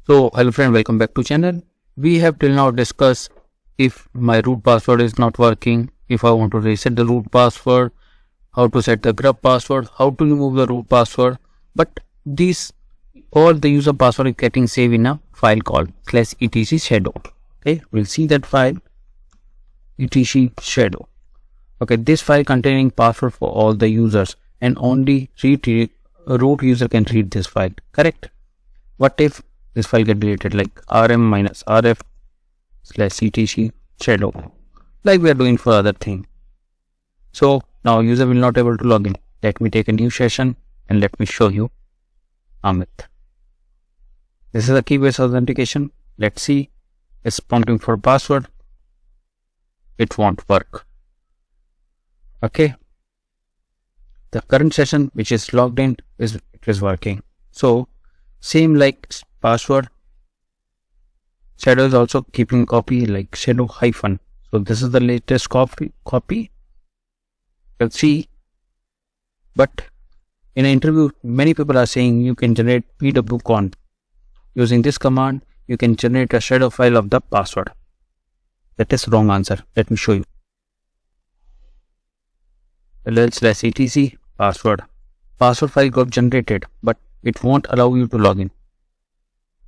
So hello friend, welcome back to channel. We have till now discussed if my root password is not working, if I want to reset the root password, how to set the grub password, how to remove the root password. But these all the user password is getting saved in a file called /etc shadow. Okay, we'll see that file etc shadow. Okay, this file containing password for all the users and only root user can read this file. Correct? What if this file get deleted, like rm-rf/etc shadow, like we are doing for other thing? So now user will not able to log in. Let me take a new session and let me show you Amit. This is a key-based authentication. Let's see. It's prompting for password. It won't work. Okay. The current session which is logged in it is working. So same like password, shadow is also keeping copy like shadow hyphen. So this is the latest copy. You'll see. But in an interview, many people are saying you can generate pwconv. Using this command, you can generate a shadow file of the password. That is wrong answer. Let me show you. /etc password. Password file got generated, but it won't allow you to log in.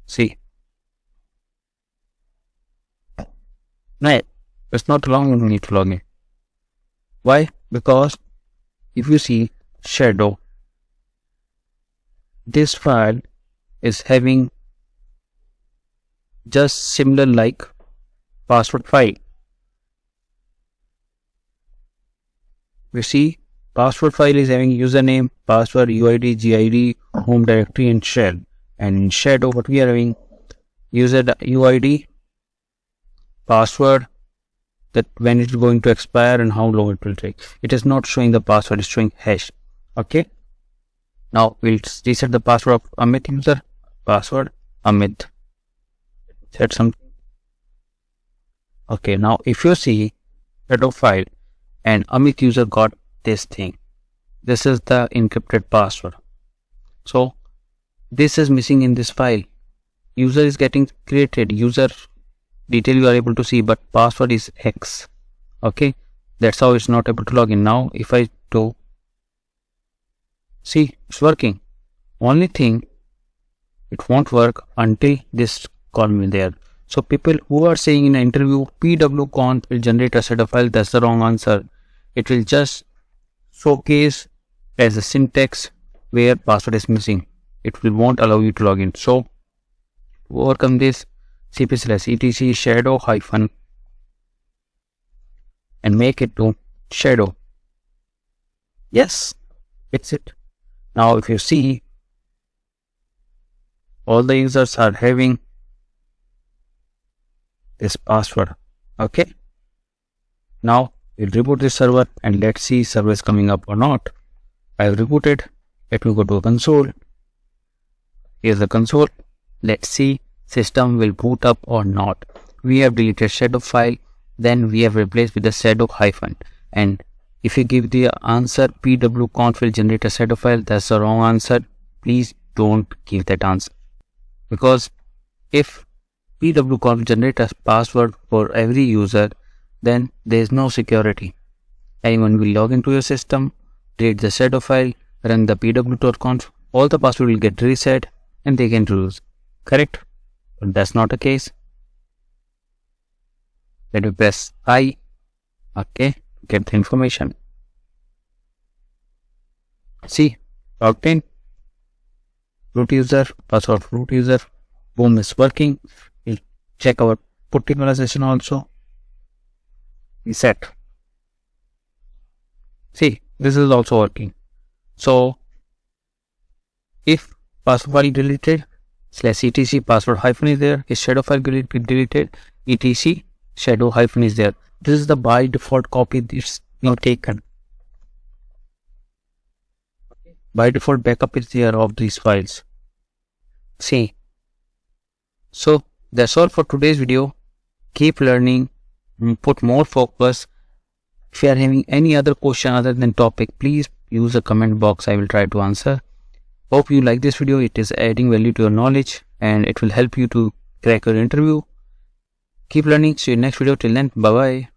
See. No, it's not allowing me to log in. Why? Because if you see shadow, this file is having just similar like password file. We see password file is having username, password, UID, GID, home directory and shell. And in shadow what we are having user UID, password, that when it's going to expire and how long it will take. It is not showing the password, it's showing hash. Okay. Now we'll reset the password of Amit user. Password Amit. Set something. Okay, now if you see shadow file and Amit user got this thing. This is the encrypted password. So this is missing in this file. User is getting created. User detail you are able to see, but password is X. Okay, that's how it's not able to log in. Now if I do, see, it's working. Only thing, it won't work until this column is there. So people who are saying in an interview pwconv will generate a shadow file, that's the wrong answer. It will just showcase as a syntax where password is missing. It won't allow you to log in. So to overcome this, cp/etc shadow hyphen and make it to shadow. Yes, it's it. Now if you see, all the users are having this password. Okay. Now we'll reboot this server and let's see server is coming up or not. I have rebooted. Let me go to a console. Here's the console. Let's see system will boot up or not. We have deleted shadow file, then we have replaced with the shadow hyphen. And if you give the answer pwconv will generate a shadow file, that's the wrong answer. Please don't give that answer, because if pwconv generate a password for every user, then there is no security. Anyone will log into your system, create the shadow file, run the pw.conf, all the password will get reset and they can use. Correct? But that's not the case. Let me press I. Okay, get the information. See, logged in, root user, password root user, boom, is working. We'll check our particular session also. Reset. See, this is also working. So if password file deleted, /etc password hyphen is there, his shadow file will be deleted, etc shadow hyphen is there. This is the by default copy this now taken. By default backup is there of these files. See. So that's all for today's video. Keep learning, put more focus. If you are having any other question other than topic, please use the comment box. I will try to answer. Hope you like this video. It is adding value to your knowledge. and it will help you to crack your interview. Keep learning. See you in next video. Till then, bye bye.